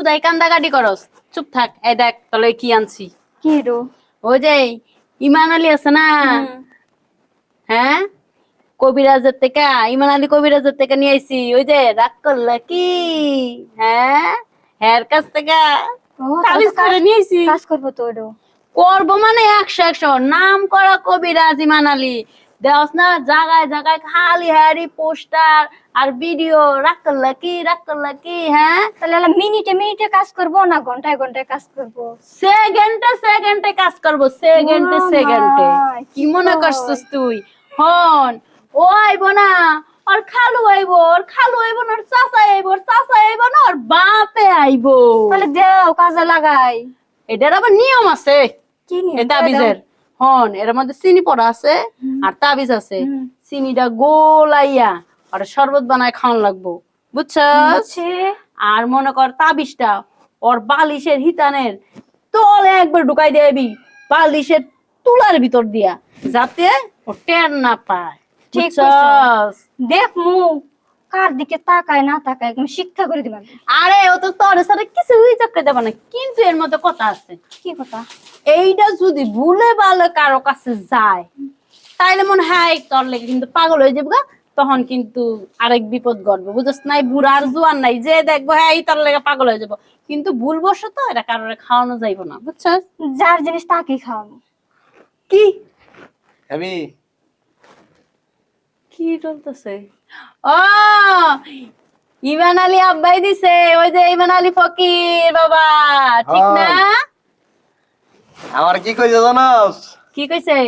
খুদাই কান্দাকাটি করস, চুপ থাক। এই দেখ তলে কি আনছি। কি রো? ওই যে ইমান আলী আছে না, হ্যাঁ কবিরাজের থেকে, ইমান আলী কবিরাজের থেকে নিয়ে আইছি। ওই যে রাগ করলা কি, হ্যাঁ হ্যার কাছ থেকে তাবিজ করে নিয়ে আইছি। কাজ করবো তো ওরো। করবো মানে 100 নাম করা কবিরাজ ইমান আলী। দেওস না জায়গায় জায়গায় খালি হ্যারি পোস্টার আর ভিডিও। রাগ করলা কি, রাগ করলা কি, হ্যাঁ তাহলে মিনিটে মিনিটে কাজ করবো না ঘন্টায় ঘন্টায় কাজ করবো? সেকেন্ডে সেকেন্ডে কাজ করবো, সেকেন্ডে সেকেন্ডে। কি মনে করছিস তুই? হন ও আইবো না, ওর খালু আইবো, ওর খালু আইবো না, ওর চাচা আইবো, ওর চাচা আইবো না, ওর বাপে আইবো। তাহলে দেও কাজে লাগাই। এটার আবার নিয়ম আছে। কি নিয়ম? এই তাবিজের হন এর মধ্যে চিনি পড়া আছে আর তাবিজ আছে। চিনিটা গোলাইয়া আর শরবত বানায় খাওয়ান লাগবো, বুঝছস? আর মনে কর তাবিজটা ওর বালিশের হিতানের তলে একবার ঢুকাই দেবি, বালিশের তুলার ভিতর দিয়া, যাতে ও টের না পায়। ঠিক বুঝছস? দেখ মু কার দিকে তাকায় না তাকায় একদম শিক্ষা করে দিবেন। আরে ও তো তোর সাথে কিছুই চাকরি দেব না, কিন্তু এর মধ্যে কথা আছে। কি কথা? এইটা যদি ভুলে ভালে কারো কাছে যায় তাইলে মনে হয় তোর লেগে কিন্তু পাগল হয়ে যাবো, তখন কিন্তু আরেক বিপদ ঘটবে, বুঝছ নাই? বুড়ার জোয়ান নাই যে দেখবো হ্যাঁ এই তোর লেগে পাগল হয়ে যাবো, কিন্তু ভুলবশত এটা কারোর খাওয়ানো যাইবো না, বুঝছস? যার জিনিস তাকে খাওয়াবো। কি আমি কি চলতেছে? ও ইমান আলী আব্বাই দিছে, ওই যে ইমান আলী ফকির বাবা, ঠিক না? আমার কি কইছে জানোস? কি কইছে?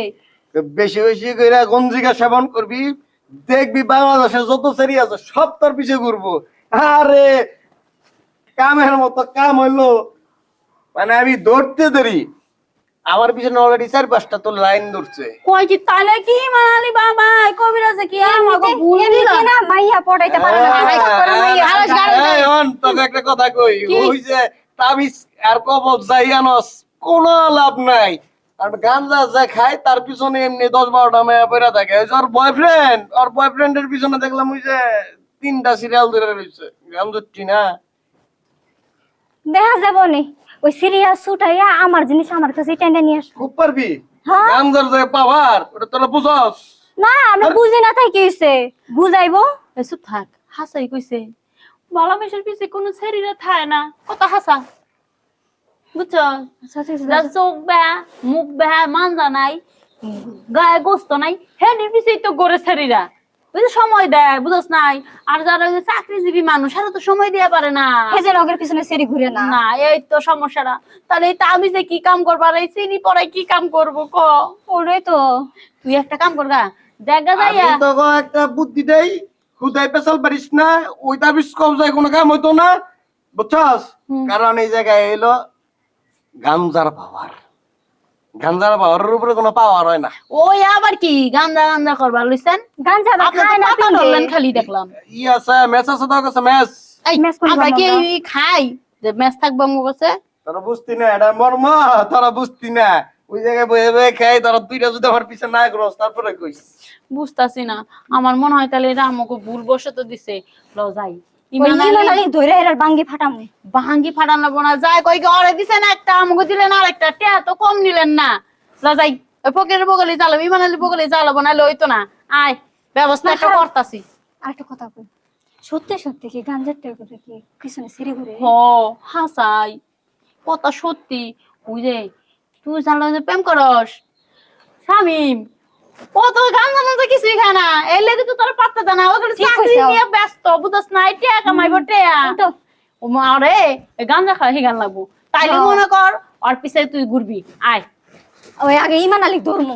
বেশি বেশি কইরা গঞ্জিকা সেবন করবি, দেখবি বাংলাদেশে যত সেরি আছে সব তোর পিছে ঘুরবো। আরে কামের মতো কাম হইলো, মানে আমি দৌড়তে দেরি, আমার পিছনে অলরেডি 4-5টা তো লাইন ধরছে। কই কি তাহলে কি ইমান আলী বাবা কবিরাজে কি আমাকে ভুল দিল না মাইয়া পড়াইতে পারে না। এই হন, তোকে একটা কথা কই, ওই যে তাবিজ আর কবজ যাইয়ানস কোনো লাভ নাই। আর গাঞ্জা যা খায় তার পিছনে এমনি 10-12টা মেয়ে পড়া থাকে। ওই যে ওর বয়ফ্রেন্ডের পিছনে দেখলাম ওই যে 3টা সিরিয়াল ধরে রয়েছে। গান ধরছি না, দেখা যাবো নি ওই সিরিয়াস ছুটাইয়া আমার জিনিস আমার কাছে টেনে নিয়ে আসবো। খুব পারবি হ্যাঁ। গাঞ্জার যে পাওয়ার ওটা তোরা বুঝস না আমরা বুঝি না তাই কি হইছে বুঝাইবো। এসব থাক, হাসাই কইছে বালা মেশের পিছে কোনো শরীরে থায় না, কত হাসা, বুঝছো? চোখ বেহা, মুখ বেহা, মানজা নাই, গায়ে গোস্ত নাই, হ্যাঁ পিছেই তো গড়ে শরীরা। বুঝছো সময় দেয়, বুঝছ নাই? আর যারা ওই যে চাকরিজীবী মানুষ এরা তো সময় দিয়ে পারে না, হেজে রগের পিছনে সেরি ঘুরে না। না এই তো সমস্যাটা। তাহলে এই তাবিজে কি কাম করবার, এই চিনি পড়াই কি কাম করবো ক? ওরে তো তুই একটা কাম করগা, দেখা যাইয়া আমি তো একটা বুদ্ধি দেই, খুদাই পেছাল পারিস না, ওই তাবিজ কবজায় কোনো কাম হইতো না, বুঝছস? কারণ এই জায়গায় এলো গাঞ্জার পাওয়ার, গাঞ্জার পাওয়ারের উপরে কোনো পাওয়ার হয় না। ওই আবার কি গান্দা গান্দা করবার লইছেন? গাঞ্জা খায় না খালি দেখলাম ই আছে ম্যাচ আছে, তোর কাছে ম্যাচ? এই ম্যাচ করবো আমরা কি আমরা। খাই যে ম্যাচ থাকবো আমার কাছে? তোরা বুঝতি না এটা মর্ম, তোরা বুঝতি না। ওই জায়গায় বয়ে বয়ে খাই, তোরা দুইটা যদি আমার পিছনে না করস তারপরে কইস। বুঝতাছি না, আমার মনে হয় তাহলে এটা আমাকে ভুল বশত দিছে। ল যাই, ওই ইমানালি ধরে এর বাঙ্গি ফাটামু। ভাঙ্গি ফাটানো বোনা যায়, কই কি অরে দিছেন একটা, আমাকে দিলেন আর একটা, টিয়া তো কম নিলেন না। ল যাই, ওই ফকিরের বগলে চালাবো, ইমানালি বগলে চালাবো, না লইতো না। আয় ব্যবস্থা একটা করতাছি। আরেকটা কথা কই, সত্যি সত্যি কি গাঞ্জার টের করে কি পিছনে সেরি ঘুরে? হ হাসাই কথা সত্যি। ওই যে তুই জানলা যে প্রেম করস শামিম, ও তো গান জানা কিছুই খায় না, এর লেগে তো তোর পাত্তা দেয় না, ওগুলো চাকরি নিয়ে ব্যস্ত, বুঝছ না? টিয়া কামাইবো টিয়া। ও মারে গাঞ্জা খাওয়া গান লাগবো, তাইলে মনে কর ওর পিছে তুই ঘুরবি। আয় ওই আগে ইমানালি ধর্ম